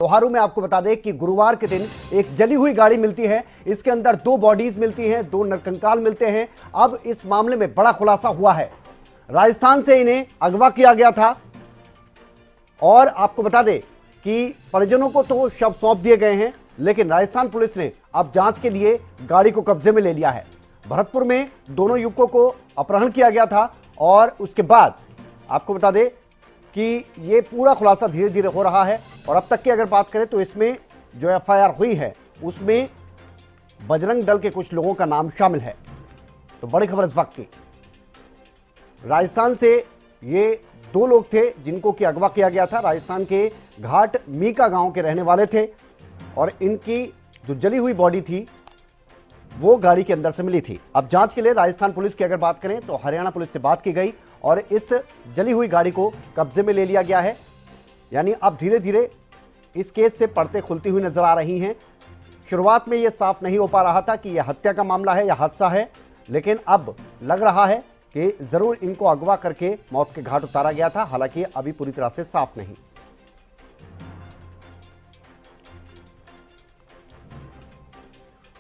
लोहारू में आपको बता दें कि गुरुवार के दिन एक जली हुई गाड़ी मिलती है। इसके अंदर 2 बॉडीज मिलती हैं, 2 नरकंकाल मिलते हैं। अब इस मामले में बड़ा खुलासा हुआ है। राजस्थान से इन्हें अगवा किया गया था और आपको बता दें कि परिजनों को तो शव सौंप दिए गए हैं, लेकिन राजस्थान पुलिस ने अब जांच के लिए गाड़ी को कब्जे में ले लिया है। भरतपुर में दोनों युवकों को अपहरण किया गया था और उसके बाद आपको बता दें कि यह पूरा खुलासा धीरे धीरे हो रहा है। और अब तक की अगर बात करें तो इसमें जो एफआईआर हुई है उसमें बजरंग दल के कुछ लोगों का नाम शामिल है। तो बड़ी खबर इस वक्त की, राजस्थान से ये 2 लोग थे जिनको कि अगवा किया गया था। राजस्थान के घाट मीका गांव के रहने वाले थे और इनकी जो जली हुई बॉडी थी वो गाड़ी के अंदर से मिली थी। अब जांच के लिए राजस्थान पुलिस की अगर बात करें तो हरियाणा पुलिस से बात की गई और इस जली हुई गाड़ी को कब्जे में ले लिया गया है। यानी अब धीरे धीरे इस केस से परतें खुलती हुई नजर आ रही हैं। शुरुआत में यह साफ नहीं हो पा रहा था कि यह हत्या का मामला है या हादसा है, लेकिन अब लग रहा है कि जरूर इनको अगवा करके मौत के घाट उतारा गया था। हालांकि अभी पूरी तरह से साफ नहीं।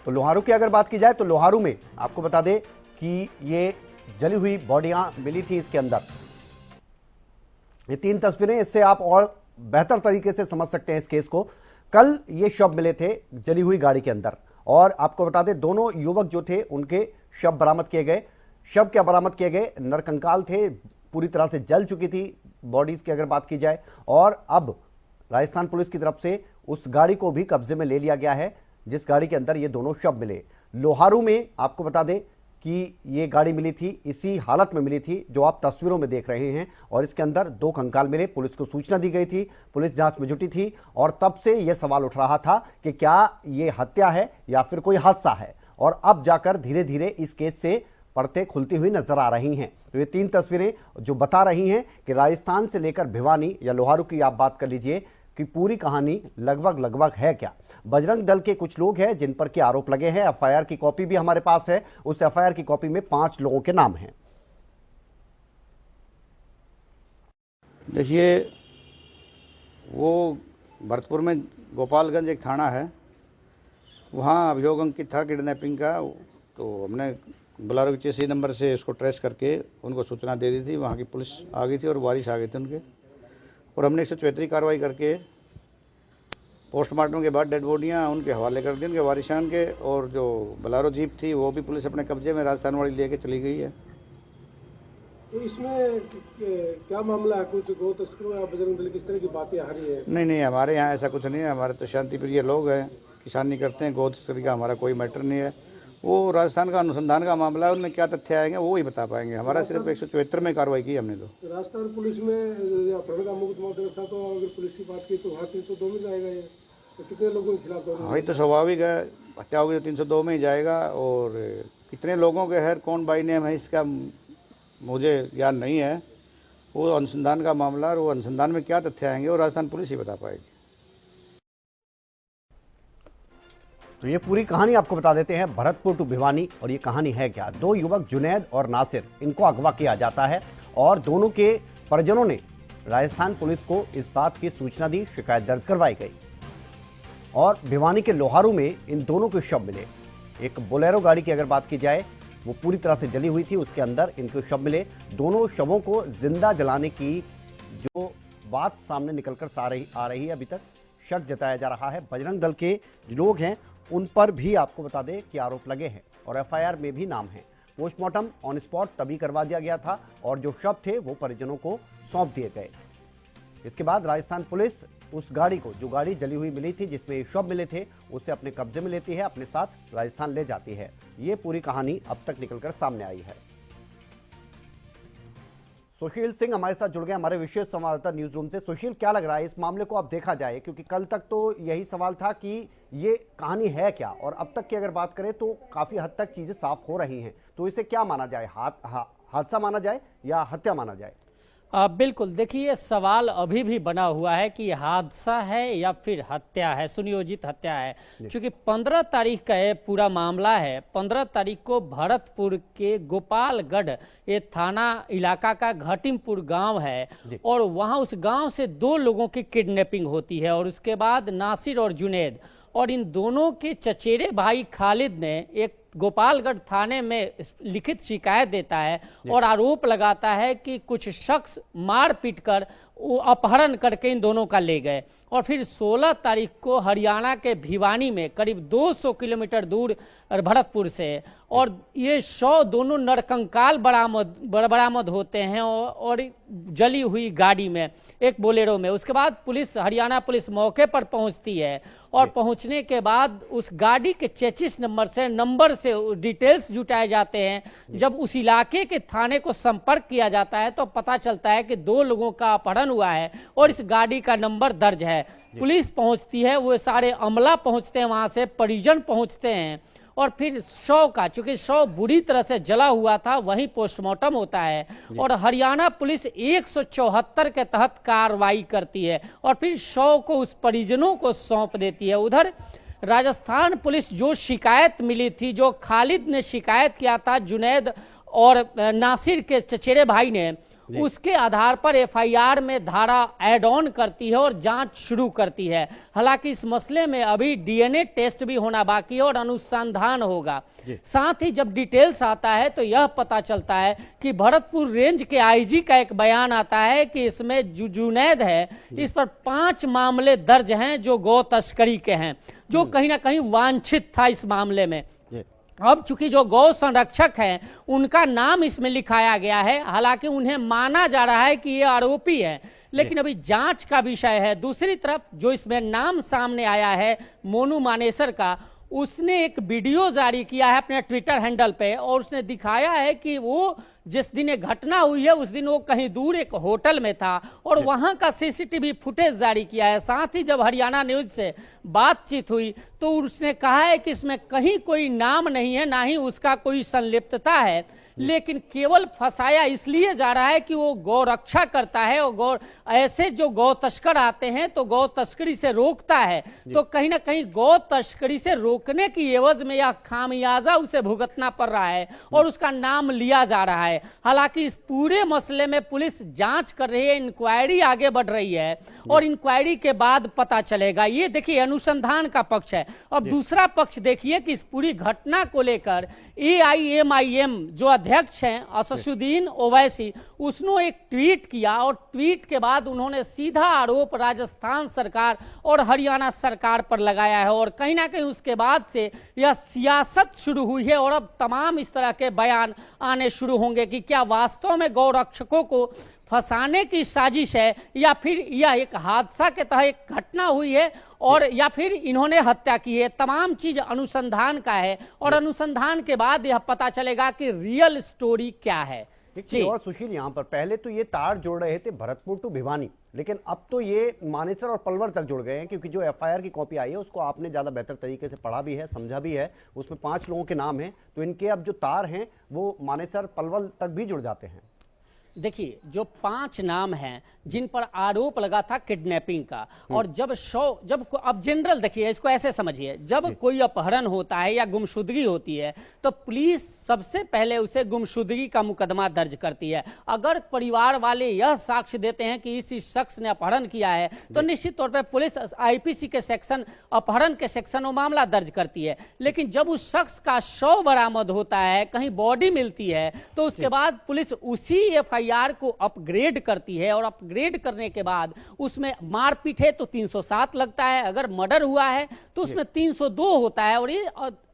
तो लोहारू की अगर बात की जाए तो लोहारू में आपको बता दें कि ये जली हुई बॉडियां मिली थी। इसके अंदर ये 3 तस्वीरें, इससे आप और बेहतर तरीके से समझ सकते हैं इस केस को। कल ये शव मिले थे जली हुई गाड़ी के अंदर और आपको बता दें दोनों युवक जो थे उनके शव बरामद किए गए। शव क्या बरामद किए गए, नरकंकाल थे, पूरी तरह से जल चुकी थी बॉडीज की अगर बात की जाए। और अब राजस्थान पुलिस की तरफ से उस गाड़ी को भी कब्जे में ले लिया गया है जिस गाड़ी के अंदर ये दोनों शव मिले। लोहारू में आपको बता दें कि ये गाड़ी मिली थी, इसी हालत में मिली थी जो आप तस्वीरों में देख रहे हैं और इसके अंदर 2 कंकाल मिले। पुलिस को सूचना दी गई थी, पुलिस जांच में जुटी थी और तब से यह सवाल उठ रहा था कि क्या ये हत्या है या फिर कोई हादसा है। और अब जाकर धीरे धीरे इस केस से परतें खुलती हुई नजर आ रही हैं। तो ये 3 तस्वीरें जो बता रही हैं कि राजस्थान से लेकर भिवानी या लोहारू की आप बात कर लीजिए कि पूरी कहानी लगभग है क्या। बजरंग दल के कुछ लोग हैं जिन पर के आरोप लगे हैं। एफआईआर की कॉपी भी हमारे पास है, उस एफआईआर की कॉपी में 5 लोगों के नाम हैं। देखिए, वो भरतपुर में गोपालगंज एक थाना है, वहाँ अभियोग अंकित था किडनैपिंग का। तो हमने बोलेरो के चेसी नंबर से उसको ट्रेस करके उनको सूचना दे दी थी। वहाँ की पुलिस आ गई थी और वारिस आ गए थे उनके, और हमने 174 कार्रवाई करके पोस्टमार्टम के बाद डेड बॉडियाँ उनके हवाले कर दी, उनके वारिसान के। और जो बोलेरो जीप थी वो भी पुलिस अपने कब्जे में राजस्थान वाली लेके चली गई है। तो इसमें क्या मामला है? कुछ गौ तस्करों या बजरंग दल किस तरह की बातें आ रही है? नहीं, हमारे यहाँ ऐसा कुछ नहीं है। हमारे तो शांतिप्रिय लोग हैं, किसानी करते हैं। गौ तस्करी का हमारा कोई मैटर नहीं है। वो राजस्थान का अनुसंधान का मामला है, उनमें क्या तथ्य आएंगे वो ही बता पाएंगे। हमारा सिर्फ 174 में कार्रवाई की हमने। तो राजस्थान पुलिस में अपहरण का मुकदमा दर्ज था, तो अगर पुलिस की बात की तो वहाँ 302 में जाएगा ये। तो कितने लोगों के खिलाफ? वही तो स्वाभाविक है, हत्या होगी तो 302 में ही जाएगा। और कितने लोगों के है, कौन बाई नेम है, इसका मुझे ज्ञान नहीं है। वो अनुसंधान का मामला, और वो अनुसंधान में क्या तथ्य आएंगे वो राजस्थान पुलिस ही बता पाएगी। तो ये पूरी कहानी आपको बता देते हैं, भरतपुर टू भिवानी। और ये कहानी है क्या, 2 युवक जुनैद और नासिर, इनको अगवा किया जाता है और दोनों के परिजनों ने राजस्थान पुलिस को इस बात की सूचना दी, शिकायत दर्ज करवाई गई और भिवानी के लोहारू में इन दोनों के शव मिले। एक बोलेरो गाड़ी की अगर बात की जाए वो पूरी तरह से जली हुई थी, उसके अंदर इनके शव मिले। दोनों शवों को जिंदा जलाने की जो बात सामने निकलकर आ रही है, अभी तक शक जताया जा रहा है। बजरंग दल के जो लोग हैं उन पर भी आपको बता दें कि आरोप लगे हैं और एफआईआर में भी नाम है। पोस्टमार्टम ऑन स्पॉट तभी करवा दिया गया था और जो शव थे वो परिजनों को सौंप दिए गए। इसके बाद राजस्थान पुलिस उस गाड़ी को, जो गाड़ी जली हुई मिली थी जिसमें शव मिले थे, उसे अपने कब्जे में लेती है, अपने साथ राजस्थान ले जाती है। ये पूरी कहानी अब तक निकलकर सामने आई है। सुशील सिंह हमारे साथ जुड़ गए, हमारे विशेष संवाददाता न्यूज रूम से। सुशील, क्या लग रहा है इस मामले को अब देखा जाए, क्योंकि कल तक तो यही सवाल था कि ये कहानी है क्या, और अब तक की अगर बात करें तो काफी हद तक चीजें साफ हो रही हैं। तो इसे क्या माना जाए, हादसा माना जाए या हत्या माना जाए? बिल्कुल, देखिए सवाल अभी भी बना हुआ है कि हादसा है या फिर हत्या है, सुनियोजित हत्या है। क्योंकि 15 तारीख का ये पूरा मामला है। 15 तारीख को भरतपुर के गोपालगढ़ ये थाना इलाका का घटिमपुर गांव है और वहां उस गांव से 2 लोगों की किडनैपिंग होती है और उसके बाद नासिर और जुनैद और इन दोनों के चचेरे भाई खालिद ने एक गोपालगढ़ थाने में लिखित शिकायत देता है और आरोप लगाता है कि कुछ शख्स मार पीट कर अपहरण करके इन दोनों का ले गए और फिर 16 तारीख को हरियाणा के भिवानी में करीब 200 किलोमीटर दूर भरतपुर से और ये शव दोनों नरकंकाल बरामद होते हैं और जली हुई गाड़ी में, एक बोलेरो में। उसके बाद पुलिस, हरियाणा पुलिस मौके पर पहुंचती है और पहुंचने के बाद उस गाड़ी के चेचिस नंबर से डिटेल्स जुटाए जाते हैं। जब उस इलाके के थाने को संपर्क किया जाता है तो पता चलता है कि 2 लोगों का अपहरण हुआ है और इस गाड़ी का नंबर दर्ज है। पुलिस पहुंचती है, वो सारे अमला पहुंचते हैं, वहां से परिजन पहुंचते हैं और फिर शव का, चूंकि शव बुरी तरह से जला हुआ था, वहीं पोस्टमार्टम होता है और हरियाणा पुलिस 174 के तहत कार्रवाई करती है और फिर शव को उस परिजनों को सौंप देती है। उधर राजस्थान पुलिस, जो शिकायत मिली थी, जो खालिद ने शिकायत किया था जुनैद और नासिर के चचेरे भाई ने, उसके आधार पर एफआईआर में धारा ऐड ऑन करती है और जांच शुरू करती है। हालांकि इस मसले में अभी डीएनए टेस्ट भी होना बाकी है और अनुसंधान होगा। साथ ही जब डिटेल्स आता है तो यह पता चलता है कि भरतपुर रेंज के आईजी का एक बयान आता है कि इसमें जुनैद है, इस पर 5 मामले दर्ज हैं जो गौ तस्करी के हैं, जो कहीं ना कहीं वांछित था इस मामले में। अब चूंकि जो गौ संरक्षक हैं उनका नाम इसमें लिखाया गया है, हालांकि उन्हें माना जा रहा है कि ये आरोपी है, लेकिन अभी जांच का विषय है। दूसरी तरफ जो इसमें नाम सामने आया है मोनू मानेसर का, उसने एक वीडियो जारी किया है अपने ट्विटर हैंडल पे और उसने दिखाया है कि वो जिस दिन ये घटना हुई है उस दिन वो कहीं दूर एक होटल में था और वहां का सीसीटीवी फुटेज जारी किया है। साथ ही जब हरियाणा न्यूज से बातचीत हुई तो उसने कहा है कि इसमें कहीं कोई नाम नहीं है, ना ही उसका कोई संलिप्तता है, लेकिन केवल फंसाया इसलिए जा रहा है कि वो गौ रक्षा करता है और ऐसे जो गौ तस्कर आते हैं तो गौ तस्करी से रोकता है। तो कहीं ना कहीं गौ तस्करी से रोकने की एवज में यह खामियाजा उसे भुगतना पड़ रहा है और उसका नाम लिया जा रहा है। हालांकि इस पूरे मसले में पुलिस जांच कर रही है, इंक्वायरी आगे बढ़ रही है और इंक्वायरी के बाद पता चलेगा। ये देखिए अनुसंधान का पक्ष है। अब दूसरा पक्ष देखिए कि इस पूरी घटना को लेकर AIMIM जो अध्यक्ष हैं असदुद्दीन ओवैसी, उसने एक ट्वीट किया और ट्वीट के बाद उन्होंने सीधा आरोप राजस्थान सरकार और हरियाणा सरकार पर लगाया है और कहीं ना कहीं उसके बाद से यह सियासत शुरू हुई है और अब तमाम इस तरह के बयान आने शुरू होंगे कि क्या वास्तव में गौ रक्षकों को फंसाने की साजिश है या फिर यह एक हादसा के तहत एक घटना हुई है और या फिर इन्होंने हत्या की है। तमाम चीज अनुसंधान का है और अनुसंधान के बाद यह पता चलेगा कि रियल स्टोरी क्या है। एक चीज और सुशील, यहाँ पर पहले तो ये तार जोड़ रहे थे भरतपुर टू भिवानी, लेकिन अब तो ये मानेसर और पलवल तक जुड़ गए हैं, क्योंकि जो एफआईआर की कॉपी आई है उसको आपने ज्यादा बेहतर तरीके से पढ़ा भी है, समझा भी है। उसमें 5 लोगों के नाम हैं, तो इनके अब जो तार हैं वो मानेसर पलवल तक भी जुड़ जाते हैं। देखिए जो 5 नाम हैं जिन पर आरोप लगा था किडनैपिंग का, और जब अब जनरल देखिए इसको ऐसे समझिए, जब कोई अपहरण होता है या गुमशुदगी होती है तो पुलिस सबसे पहले उसे गुमशुदगी का मुकदमा दर्ज करती है। अगर परिवार वाले यह साक्ष्य देते हैं कि इस शख्स ने अपहरण किया है तो निश्चित तौर पर पुलिस आईपीसी के सेक्शन, अपहरण के सेक्शन में मामला दर्ज करती है। लेकिन जब उस शख्स का शव बरामद होता है, कहीं बॉडी मिलती है, तो उसके बाद पुलिस उसी एफआईआर को अपग्रेड करती है और अपग्रेड करने के बाद उसमें मारपीट है तो 307 लगता है, अगर मर्डर हुआ है तो उसमें 302 होता है और ये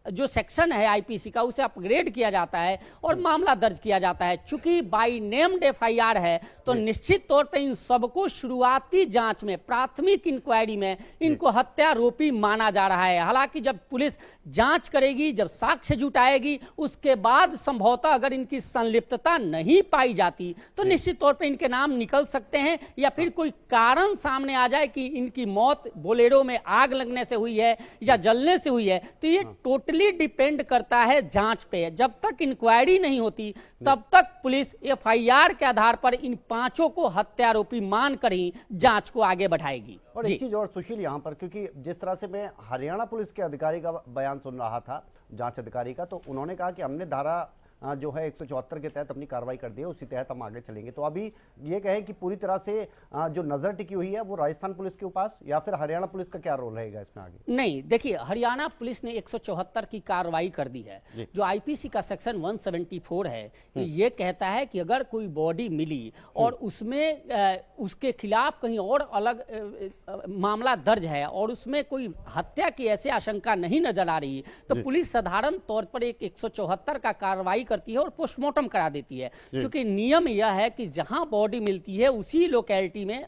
जो सेक्शन है आईपीसी का उसे अपग्रेड किया जाता है और मामला दर्ज किया जाता है। चूंकि बाई नेम्ड एफआईआर है तो निश्चित तौर पर इन सबको शुरुआती जांच में, प्राथमिक इंक्वायरी में इनको हत्यारोपी माना जा रहा है। हालांकि जब पुलिस जांच करेगी, जब साक्ष्य जुटाएगी, उसके बाद संभवतः अगर इनकी संलिप्तता नहीं पाई जाती तो निश्चित तौर पर इनके नाम निकल सकते हैं या फिर कोई कारण सामने आ जाए कि इनकी मौत बोलेरो में आग लगने से हुई है या जलने से हुई है, तो ये टोटली टोटली डिपेंड करता है जांच पे। जब तक इंक्वायरी नहीं होती तब तक पुलिस एफआईआर के आधार पर इन पांचों को हत्यारोपी मानकर ही जांच को आगे बढ़ाएगी। और एक चीज और सुशील यहाँ पर, क्योंकि जिस तरह से मैं हरियाणा पुलिस के अधिकारी का बयान सुन रहा था, जांच अधिकारी का, तो उन्होंने कहा कि हमने धारा जो है 174 के तहत अपनी कार्रवाई कर दी है, उसी तहत हम आगे चलेंगे। तो अभी ये कहें कि पूरी तरह से जो नजर टिकी हुई है वो राजस्थान पुलिस के पास, या फिर हरियाणा पुलिस का क्या रोल रहेगा इसमें आगे? नहीं, देखिए, हरियाणा पुलिस ने 174 की कार्रवाई कर दी है। जो आईपीसी का सेक्शन 174 है, ये कहता है कि अगर कोई बॉडी मिली और उसमें उसके खिलाफ कहीं और अलग मामला दर्ज है और उसमें कोई हत्या की ऐसी आशंका नहीं नजर आ रही, तो पुलिस साधारण तौर पर एक 174 का कार्रवाई करती है और पोस्टमार्टम करा देती है। क्योंकि नियम यह है कि जहां बॉडी मिलती है उसी लोकेलिटी में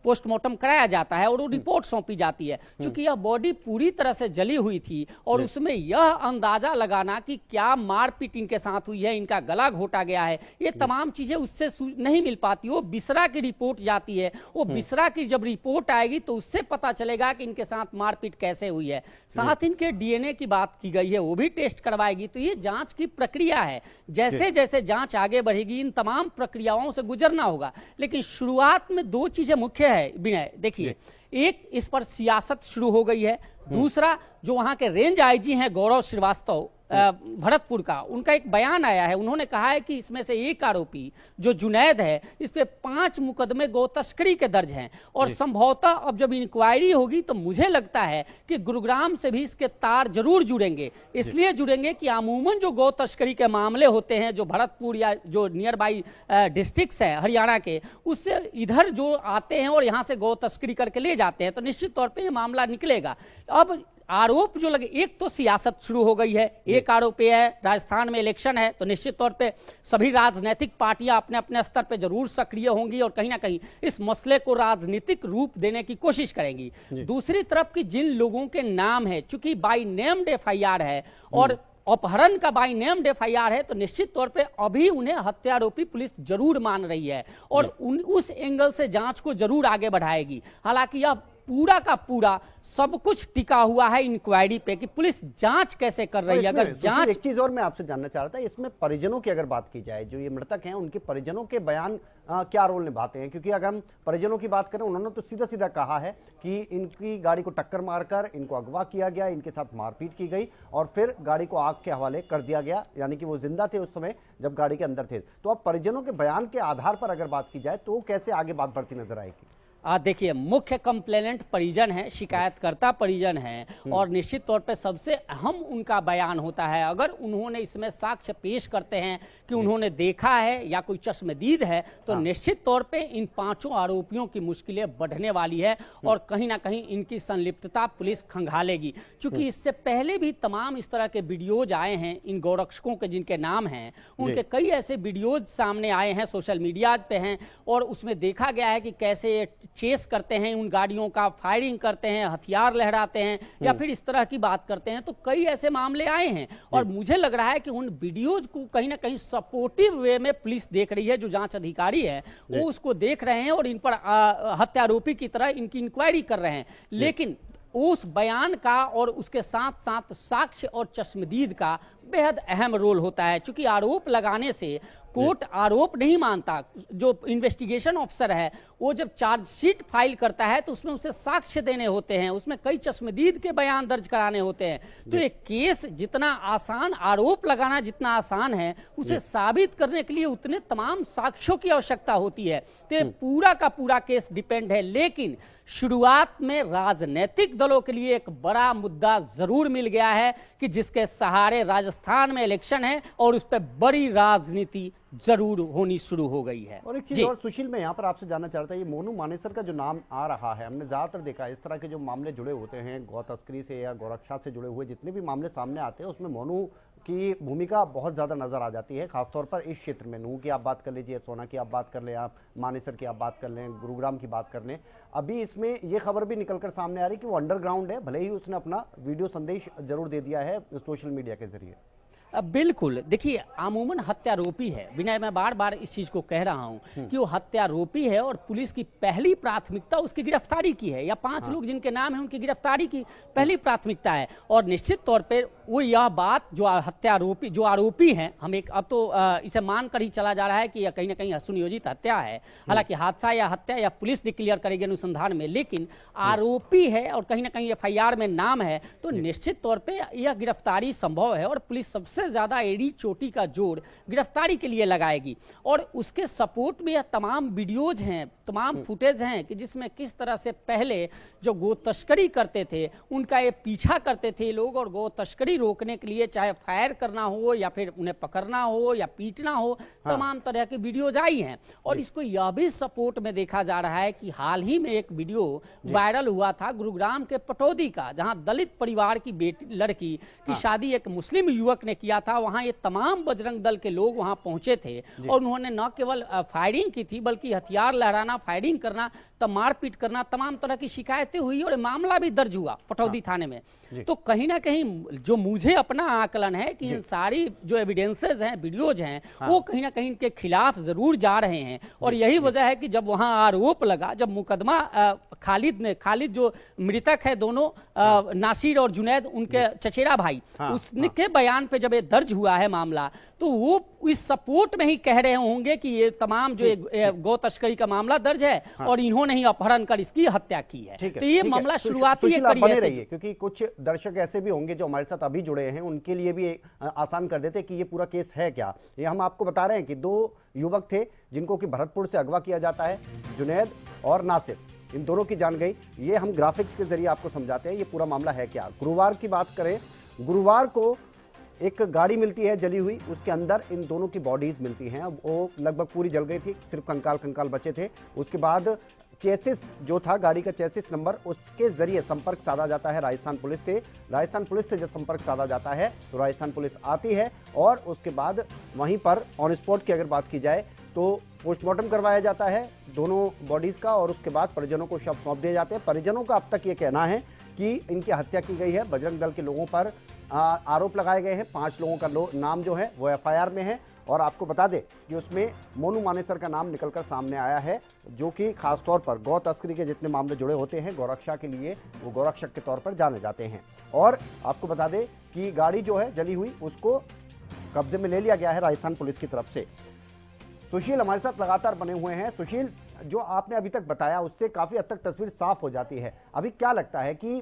पोस्टमार्टम कराया जाता है और वो रिपोर्ट सौंपी जाती है। क्योंकि यह बॉडी पूरी तरह से जली हुई थी और उसमें यह अंदाजा लगाना कि क्या मारपीट इनके साथ हुई है, इनका गला घोटा गया है, ये तमाम चीजें उससे नहीं मिल पाती। वो बिसरा की रिपोर्ट जाती है, वो बिसरा की जब रिपोर्ट आएगी तो उससे पता चलेगा कि इनके साथ मारपीट कैसे हुई है। साथ इनके डीएनए की बात की गई है, वो भी टेस्ट करवाएगी। तो ये जांच की प्रक्रिया है, जैसे जैसे जांच आगे बढ़ेगी इन तमाम प्रक्रियाओं से गुजरना होगा। लेकिन शुरुआत में दो चीजें मुख्य है विनय, देखिए, एक इस पर सियासत शुरू हो गई है, दूसरा जो वहां के रेंज आईजी हैं गौरव श्रीवास्तव भरतपुर का, उनका एक बयान आया है। उन्होंने कहा है कि इसमें से एक आरोपी जो जुनैद है, इस पे 5 मुकदमे गौ तस्करी के दर्ज हैं और संभवतः अब जब इंक्वायरी होगी तो मुझे लगता है कि गुरुग्राम से भी इसके तार जरूर जुड़ेंगे। इसलिए जुड़ेंगे कि अमूमन जो गौ तस्करी के मामले होते हैं जो भरतपुर या जो नियर बाई डिस्ट्रिक्ट्स हैं हरियाणा के, उससे इधर जो आते हैं और यहाँ से गौ तस्करी करके ले जाते हैं, तो निश्चित तौर पर यह मामला निकलेगा। अब आरोप जो लगे, एक तो सियासत शुरू हो गई है, एक आरोप है राजस्थान में इलेक्शन है, तो निश्चित तौर पे सभी राजनीतिक पार्टियां अपने अपने स्तर पे जरूर सक्रिय होंगी और कहीं ना कहीं इस मसले को राजनीतिक रूप देने की कोशिश करेंगी। दूसरी तरफ की जिन लोगों के नाम है, चूंकि बाई नेम्ड एफआईआर है और अपहरण का बाई नेम्ड एफआईआर है, तो निश्चित तौर पे अभी उन्हें हत्यारोपी पुलिस जरूर मान रही है और उस एंगल से जांच को जरूर आगे बढ़ाएगी। हालांकि यह पूरा का पूरा सब कुछ टिका हुआ है इंक्वायरी पे कि पुलिस जांच कैसे कर रही है। अगर जांच, एक चीज और मैं आपसे जानना चाह रहा था, इसमें परिजनों की अगर बात की जाए, जो ये मृतक हैं उनके परिजनों के बयान क्या रोल निभाते हैं? क्योंकि अगर हम परिजनों की बात करें, उन्होंने तो सीधा सीधा कहा है कि इनकी गाड़ी को टक्कर मारकर इनको अगवा किया गया, इनके साथ मारपीट की गई और फिर गाड़ी को आग के हवाले कर दिया गया, यानी कि वो जिंदा थे उस समय जब गाड़ी के अंदर थे। तो अब परिजनों के बयान के आधार पर अगर बात की जाए तो कैसे आगे बात बढ़ती नजर आएगी? देखिए, मुख्य कंप्लेनेंट परिजन है, शिकायतकर्ता परिजन है और निश्चित तौर पे सबसे अहम उनका बयान होता है। अगर उन्होंने इसमें साक्ष्य पेश करते हैं कि उन्होंने देखा है या कोई चश्मदीद है, तो निश्चित तौर पे इन पांचों आरोपियों की मुश्किलें बढ़ने वाली है और कहीं ना कहीं इनकी संलिप्तता पुलिस खंगालेगी। क्योंकि इससे पहले भी तमाम इस तरह के वीडियोज आए हैं इन गौरक्षकों के जिनके नाम हैं, उनके कई ऐसे वीडियोज सामने आए हैं, सोशल मीडिया पे हैं, और उसमें देखा गया है कि कैसे चेस करते हैं उन गाड़ियों का, फायरिंग करते हैं, हथियार लहराते हैं या फिर इस तरह की बात करते हैं। तो कई ऐसे मामले आए हैं और मुझे लग रहा है कि उन वीडियोज को कहीं ना कहीं सपोर्टिव वे में पुलिस देख रही है। जो जांच अधिकारी है वो उसको देख रहे हैं और इन पर हत्यारोपी की तरह इनकी इंक्वायरी कर रहे हैं। लेकिन उस बयान का और उसके साथ साथ साक्ष्य और चश्मदीद का बेहद अहम रोल होता है। क्योंकि आरोप लगाने से कोर्ट आरोप नहीं मानता। जो इन्वेस्टिगेशन ऑफिसर है वो जब चार्जशीट फाइल करता है तो उसमें उसे साक्ष्य देने होते हैं, उसमें कई चश्मदीद के बयान दर्ज कराने होते हैं। तो एक केस जितना आसान, आरोप लगाना जितना आसान है, उसे साबित करने के लिए उतने तमाम साक्ष्यों की आवश्यकता होती है। तो ये पूरा का पूरा केस डिपेंड है। लेकिन शुरुआत में राजनीतिक दलों के लिए एक बड़ा मुद्दा जरूर मिल गया है कि जिसके सहारे राजस्थान में इलेक्शन है और उस पर बड़ी राजनीति जरूर होनी शुरू हो गई है। और एक चीज और सुशील, मैं यहाँ पर आपसे जानना चाहता हूँ, ये मोनू मानेसर का जो नाम आ रहा है, हमने ज्यादातर देखा इस तरह के जो मामले जुड़े होते हैं गौ तस्करी से या गौरक्षा से जुड़े हुए जितने भी मामले सामने आते हैं उसमें मोनू की भूमिका बहुत ज्यादा नजर आ जाती है, खासतौर पर इस क्षेत्र में। नूह की आप बात कर लीजिए, सोना की आप बात कर लें, आप मानेसर की आप बात कर लें, गुरुग्राम की बात कर लें। अभी इसमें ये खबर भी निकलकर सामने आ रही कि वो अंडरग्राउंड है, भले ही उसने अपना वीडियो संदेश जरूर दे दिया है सोशल मीडिया के जरिए। बिल्कुल, देखिए अमूमन हत्यारोपी है, विनय मैं बार बार इस चीज को कह रहा हूं कि वो हत्यारोपी है और पुलिस की पहली प्राथमिकता उसकी गिरफ्तारी की है, या 5 लोग जिनके नाम है उनकी गिरफ्तारी की पहली प्राथमिकता है। और निश्चित तौर पर वो यह बात जो हत्यारोपी जो आरोपी हैं, हम एक अब तो इसे मानकर ही चला जा रहा है कि यह कहीं ना कहीं सुनियोजित हत्या है, हालांकि हादसा या हत्या या पुलिस डिक्लेयर करेगी अनुसंधान में, लेकिन आरोपी है और कहीं ना कहीं एफआईआर में नाम है, तो निश्चित तौर पे यह गिरफ्तारी संभव है और पुलिस सबसे ज्यादा एड़ी चोटी का जोड़ गिरफ्तारी के लिए लगाएगी। और उसके सपोर्ट में यह तमाम वीडियोज हैं, तमाम फुटेज हैं कि जिसमें किस तरह से पहले जो गो तस्करी करते थे उनका ये पीछा करते थे लोग, और गो तस्करी रोकने के लिए चाहे फायर करना हो या फिर उन्हें पकड़ना हो या पीटना हो, तमाम तरह की वीडियोज आई हैं। और इसको यह भी सपोर्ट में देखा जा रहा है कि हाल ही में एक वीडियो वायरल हुआ था गुरुग्राम के पटौदी का, जहां दलित परिवार की बेटी लड़की की शादी एक मुस्लिम युवक ने किया था। वहां ये तमाम बजरंग दल के लोग वहां पहुंचे थे और उन्होंने न केवल फायरिंग की थी बल्कि हथियार लहराना, फायरिंग करना, तब मारपीट करना, तमाम तरह की शिकायतें हुई और मामला भी दर्ज हुआ पटौदी थाने में। तो कहीं ना कहीं जो मुझे अपना आकलन है कि इन सारी जो एविडेंसेस हैं, वीडियोज हैं, वो कहीं ना कहीं इनके खिलाफ जरूर जा रहे हैं। और यही वजह है कि जब वहां आरोप लगा, जब मुकदमा खालिद जो मृतक है दोनों, नासिर और जुनैद उनके चचेरा भाई, उसके बयान पे जब ये दर्ज हुआ है मामला, तो वो इस सपोर्ट में ही कह रहे होंगे कि ये तमाम जो गौ तस्करी का मामला दर्ज है और इन्होंने ही अपहरण कर इसकी हत्या की है। तो ये मामला शुरुआती बने रहिए, क्योंकि कुछ दर्शक ऐसे भी होंगे जो हमारे साथ अभी जुड़े हैं, उनके लिए भी आसान कर देते कि ये पूरा केस है क्या। ये हम आपको बता रहे हैं कि 2 युवक थे जिनको कि भरतपुर से अगवा किया जाता है, जुनैद और नासिर, इन दोनों की जान गई। ये हम ग्राफिक्स के जरिए आपको समझाते हैं ये पूरा मामला है क्या। गुरुवार की बात करें, गुरुवार को एक गाड़ी मिलती है जली हुई, उसके अंदर इन दोनों की बॉडीज मिलती हैं। वो लगभग पूरी जल गई थी, सिर्फ कंकाल बचे थे। उसके बाद चेसिस जो था, गाड़ी का चेसिस नंबर, उसके जरिए संपर्क साधा जाता है राजस्थान पुलिस से। राजस्थान पुलिस से जब संपर्क साधा जाता है तो राजस्थान पुलिस आती है और उसके बाद वहीं पर ऑन स्पॉट की अगर बात की जाए तो पोस्टमार्टम करवाया जाता है दोनों बॉडीज का, और उसके बाद परिजनों को शव सौंप दिए जाते हैं। परिजनों का अब तक ये कहना है कि इनकी हत्या की गई है, बजरंग दल के लोगों पर आरोप लगाए गए हैं। 5 लोगों का नाम जो है वो एफआईआर में है, और आपको बता दें कि उसमें मोनू मानेसर का नाम निकलकर सामने आया है, जो कि खासतौर पर गौ तस्करी के जितने मामले जुड़े होते हैं गौरक्षा के लिए, वो गौरक्षक के तौर पर जाने जाते हैं। और आपको बता दें कि गाड़ी जो है जली हुई उसको कब्जे में ले लिया गया है राजस्थान पुलिस की तरफ से। सुशील हमारे साथ लगातार बने हुए हैं। सुशील, जो आपने अभी तक बताया उससे काफी हद तक तस्वीर साफ हो जाती है। अभी क्या लगता है कि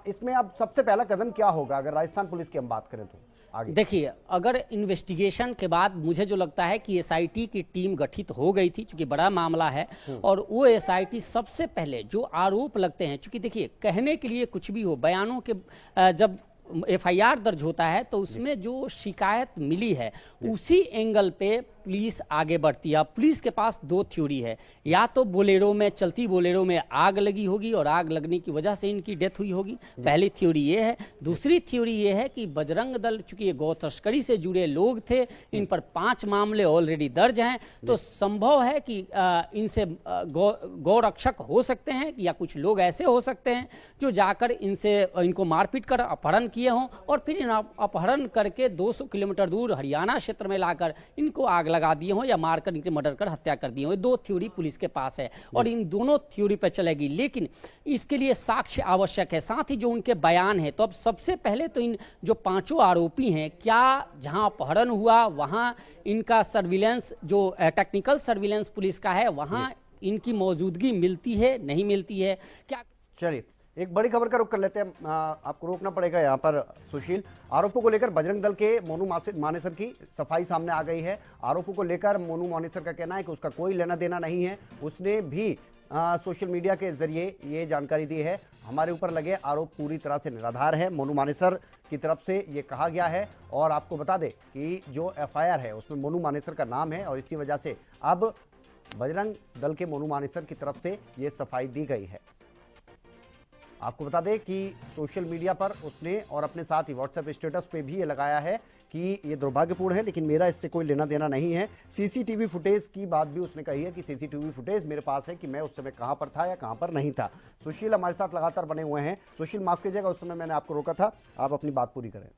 इसमें अब सबसे पहला कदम क्या होगा अगर राजस्थान पुलिस की हम बात करें तो आगे? देखिए, अगर इन्वेस्टिगेशन के बाद मुझे जो लगता है कि एसआईटी की टीम गठित हो गई थी, चूंकि बड़ा मामला है, और वो एसआईटी सबसे पहले जो आरोप लगते हैं, चूंकि देखिए कहने के लिए कुछ भी हो, बयानों के जब एफआईआर दर्ज होता है तो उसमें जो शिकायत मिली है उसी एंगल पे पुलिस आगे बढ़ती है। पुलिस के पास 2 थ्योरी है, या तो बोलेरो में, चलती बोलेरो में आग लगी होगी और आग लगने की वजह से इनकी डेथ हुई होगी, पहली थ्योरी ये है। दूसरी थ्योरी ये है कि बजरंग दल, चूंकि ये गौ तस्करी से जुड़े लोग थे, इन पर 5 मामले ऑलरेडी दर्ज हैं, तो संभव है कि इनसे गौ रक्षक हो सकते हैं या कुछ लोग ऐसे हो सकते हैं जो जाकर इनको मारपीट कर अपहरण किए हों और फिर इन अपहरण करके 200 किलोमीटर दूर हरियाणा क्षेत्र में लाकर इनको आग लगा दिए हों या मारकर इनके मर्डर कर हत्या कर दिए हों। 2 थ्योरी पुलिस के पास है और इन दोनों थ्योरी पर चलेगी, लेकिन इसके लिए साक्ष्य आवश्यक है, साथ ही जो उनके बयान है। तो अब सबसे पहले तो इन जो 5 आरोपी हैं, क्या जहां अपहरण हुआ वहां इनका सर्विलेंस, जो टेक्निकल सर्विलेंस पुलिस का है, वहां इनकी मौजूदगी मिलती है, नहीं मिलती है क्या? चलिए, एक बड़ी खबर का रुख कर लेते हैं। आपको रोकना पड़ेगा यहाँ पर सुशील। आरोपों को लेकर बजरंग दल के मोनू मानेसर की सफाई सामने आ गई है। आरोपों को लेकर मोनू मानेसर का कहना है कि उसका कोई लेना देना नहीं है। उसने भी सोशल मीडिया के जरिए ये जानकारी दी है, हमारे ऊपर लगे आरोप पूरी तरह से निराधार है। मोनू मानेसर की तरफ से ये कहा गया है, और आपको बता दें कि जो एफआईआर है उसमें मोनू मानेसर का नाम है, और इसी वजह से अब बजरंग दल के मोनू मानेसर की तरफ से ये सफाई दी गई है। आपको बता दें कि सोशल मीडिया पर उसने और अपने साथ ही व्हाट्सएप स्टेटस पे भी ये लगाया है कि ये दुर्भाग्यपूर्ण है, लेकिन मेरा इससे कोई लेना देना नहीं है। सीसीटीवी फुटेज की बात भी उसने कही है कि सीसीटीवी फुटेज मेरे पास है कि मैं उस समय कहां पर था या कहां पर नहीं था। सुशील हमारे साथ लगातार बने हुए हैं। सुशील, माफ कीजिएगा, उस समय मैंने आपको रोका था, आप अपनी बात पूरी करें।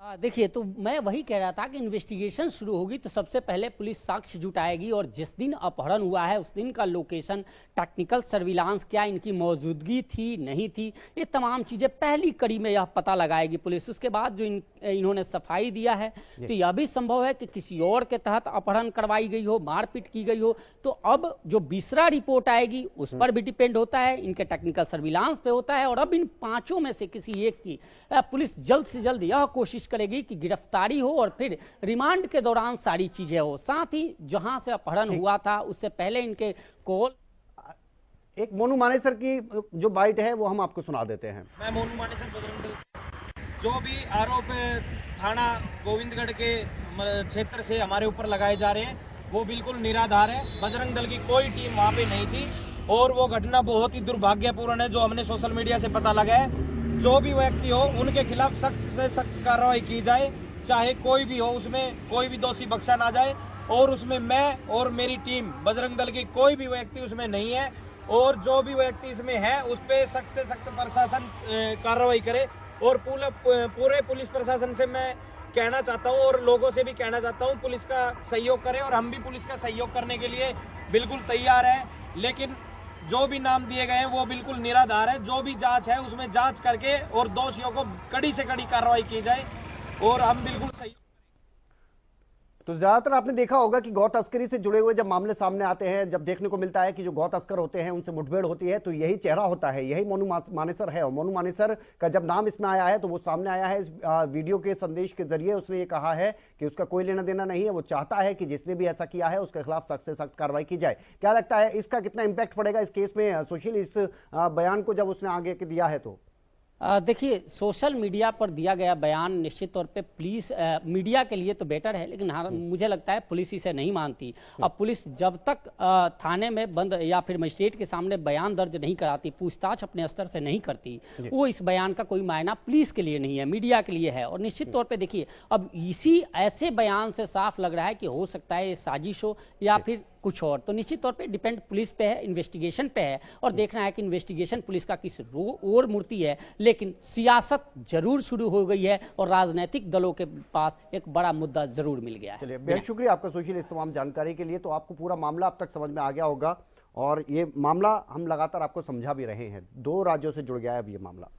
देखिए, तो मैं वही कह रहा था कि इन्वेस्टिगेशन शुरू होगी तो सबसे पहले पुलिस साक्ष्य जुटाएगी और जिस दिन अपहरण हुआ है उस दिन का लोकेशन, टेक्निकल सर्विलांस, क्या इनकी मौजूदगी थी नहीं थी, ये तमाम चीज़ें पहली कड़ी में यह पता लगाएगी पुलिस। उसके बाद जो इन्होंने सफाई दिया है तो यह भी संभव है कि किसी और के तहत अपहरण करवाई गई हो, मारपीट की गई हो। तो अब जो बीसरा रिपोर्ट आएगी उस पर भी डिपेंड होता है, इनके टेक्निकल सर्विलांस पे होता है। और अब इन पांचों में से किसी एक की पुलिस जल्द से जल्द यह कोशिश करेगी कि गिरफ्तारी हो और फिर रिमांड के दौरान सारी चीजें हो। साथ ही जहां से अपहरण हुआ था उससे पहले इनके कॉल। एक मोनू मानेसर की जो बाइट है वो हम आपको सुना देते हैं। मैं मोनू मानेसर बजरंग दल से। जो भी आरोप थाना गोविंदगढ़ के क्षेत्र से हमारे ऊपर लगाए जा रहे हैं वो बिल्कुल निराधार है। बजरंग दल की कोई टीम वहां पे नहीं थी और वो घटना बहुत ही दुर्भाग्यपूर्ण है जो हमने सोशल मीडिया से पता लगा है। जो भी व्यक्ति हो उनके खिलाफ सख्त से सख्त कार्रवाई की जाए, चाहे कोई भी हो, उसमें कोई भी दोषी बख्शा ना जाए। और उसमें मैं और मेरी टीम बजरंग दल की कोई भी व्यक्ति उसमें नहीं है और जो भी व्यक्ति इसमें है उस पर सख्त से सख्त प्रशासन कार्रवाई करे। और पूरे पुलिस प्रशासन से मैं कहना चाहता हूँ और लोगों से भी कहना चाहता हूँ पुलिस का सहयोग करें और हम भी पुलिस का सहयोग करने के लिए बिल्कुल तैयार हैं। लेकिन जो भी नाम दिए गए हैं वो बिल्कुल निराधार है। जो भी जांच है उसमें जांच करके और दोषियों को कड़ी से कड़ी कार्रवाई की जाए और हम बिल्कुल सही। तो ज्यादातर आपने देखा होगा कि गौ तस्करी से जुड़े हुए जब मामले सामने आते हैं, जब देखने को मिलता है कि जो गौ तस्कर होते हैं उनसे मुठभेड़ होती है, तो यही चेहरा होता है, यही मोनू मानेसर है। और मोनू मानेसर का जब नाम इसमें आया है तो वो सामने आया है इस वीडियो के संदेश के जरिए। उसने ये कहा है कि उसका कोई लेना देना नहीं है, वो चाहता है कि जिसने भी ऐसा किया है उसके खिलाफ सख्त से सख्त कार्रवाई की जाए। क्या लगता है इसका कितना इंपैक्ट पड़ेगा इस केस में, सुशील, इस बयान को जब उसने आगे दिया है तो? देखिए, सोशल मीडिया पर दिया गया बयान निश्चित तौर पे पुलिस मीडिया के लिए तो बेटर है, लेकिन हाँ मुझे लगता है पुलिस इसे नहीं मानती। अब पुलिस जब तक थाने में बंद या फिर मजिस्ट्रेट के सामने बयान दर्ज नहीं कराती, पूछताछ अपने स्तर से नहीं करती, वो इस बयान का कोई मायना पुलिस के लिए नहीं है, मीडिया के लिए है। और निश्चित तौर पर देखिए, अब इसी ऐसे बयान से साफ लग रहा है कि हो सकता है ये साजिश हो या फिर कुछ और। तो निश्चित तौर पे डिपेंड पुलिस पे है, इन्वेस्टिगेशन पे है और देखना है कि इन्वेस्टिगेशन पुलिस का किस और मूर्ति है। लेकिन सियासत जरूर शुरू हो गई है और राजनीतिक दलों के पास एक बड़ा मुद्दा जरूर मिल गया है। चलिए, बेहद शुक्रिया आपका सुशील इस तमाम जानकारी के लिए। तो आपको पूरा मामला अब तक समझ में आ गया होगा और ये मामला हम लगातार आपको समझा भी रहे हैं। 2 राज्यों से जुड़ गया है अब ये मामला।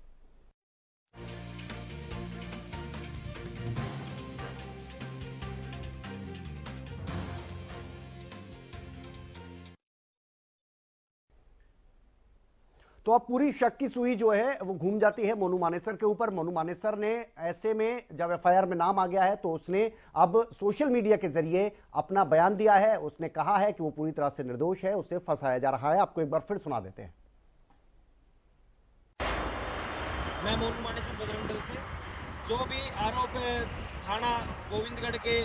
तो अब पूरी शक की सुई जो है वो घूम जाती है मोनू मानेसर के ऊपर। मोनू मानेसर ने ऐसे में जब एफआईआर में नाम आ गया है तो उसने अब सोशल मीडिया के जरिए अपना बयान दिया है। उसने कहा है कि वो पूरी तरह से निर्दोष है, उसे फंसाया जा रहा है। आपको एक बार फिर सुना देते हैं। मैं मोनू मानेसर बजरंग दल से। जो भी आरोप थाना गोविंदगढ़ के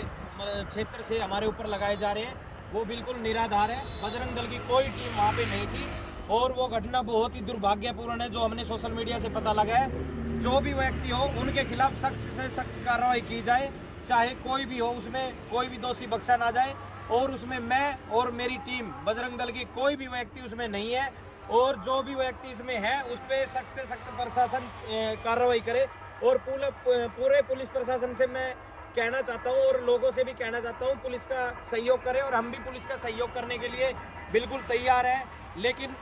क्षेत्र से हमारे ऊपर लगाए जा रहे हैं वो बिल्कुल निराधार है। बजरंग दल की कोई टीम वहाँ पे नहीं थी और वो घटना बहुत ही दुर्भाग्यपूर्ण है जो हमने सोशल मीडिया से पता लगा है। जो भी व्यक्ति हो उनके खिलाफ सख्त से सख्त कार्रवाई की जाए, चाहे कोई भी हो, उसमें कोई भी दोषी बख्शा ना जाए। और उसमें मैं और मेरी टीम बजरंग दल की कोई भी व्यक्ति उसमें नहीं है और जो भी व्यक्ति इसमें है उस पर सख्त से सख्त प्रशासन कार्रवाई करे। और पूरे पुलिस प्रशासन से मैं कहना चाहता हूँ और लोगों से भी कहना चाहता हूँ पुलिस का सहयोग करें और हम भी पुलिस का सहयोग करने के लिए बिल्कुल तैयार हैं। लेकिन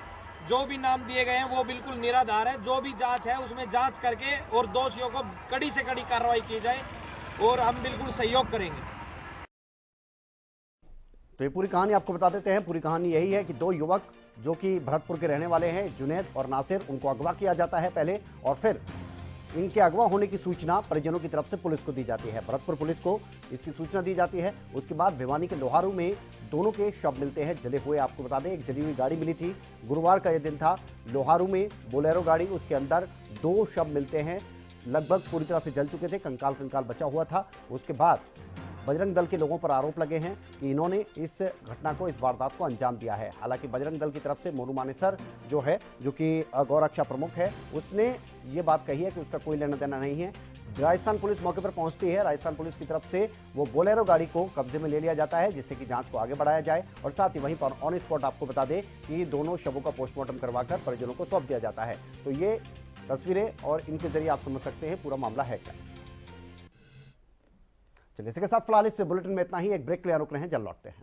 जो भी नाम दिए गए हैं वो बिल्कुल निराधार है। जो भी जांच है उसमें जांच करके और दोषियों को कड़ी से कड़ी कार्रवाई की जाए और हम बिल्कुल सहयोग करेंगे। तो ये पूरी कहानी आपको बता देते हैं। पूरी कहानी यही है कि 2 युवक जो कि भरतपुर के रहने वाले हैं, जुनैद और नासिर, उनको अगवा किया जाता है पहले और फिर इनके अगवा होने की सूचना परिजनों की तरफ से पुलिस को दी जाती है। भरतपुर पुलिस को इसकी सूचना दी जाती है। उसके बाद भिवानी के लोहारू में दोनों के शव मिलते हैं जले हुए। आपको बता दें एक जली हुई गाड़ी मिली थी, गुरुवार का यह दिन था। लोहारू में बोलेरो गाड़ी, उसके अंदर 2 शव मिलते हैं, लगभग पूरी तरह से जल चुके थे, कंकाल कंकाल बचा हुआ था। उसके बाद बजरंग दल के लोगों पर आरोप लगे हैं कि इन्होंने इस घटना को, इस वारदात को अंजाम दिया है। हालांकि बजरंग दल की तरफ से मोनू मानेसर जो है, जो कि गौरक्षा प्रमुख है, उसने ये बात कही है कि उसका कोई लेना देना नहीं है। राजस्थान पुलिस मौके पर पहुंचती है। राजस्थान पुलिस की तरफ से वो बोलेरो गाड़ी को कब्जे में ले लिया जाता है जिससे कि जांच को आगे बढ़ाया जाए और साथ ही वहीं पर ऑन स्पॉट आपको बता दें कि दोनों शवों का पोस्टमार्टम करवाकर परिजनों को सौंप दिया जाता है। तो ये तस्वीरें और इनके जरिए आप समझ सकते हैं पूरा मामला है क्या। चलिए, इसके साथ फिलहाल इस बुलेटिन में इतना ही। एक ब्रेक के लिए रुक रहे हैं, जल्द लौटते हैं।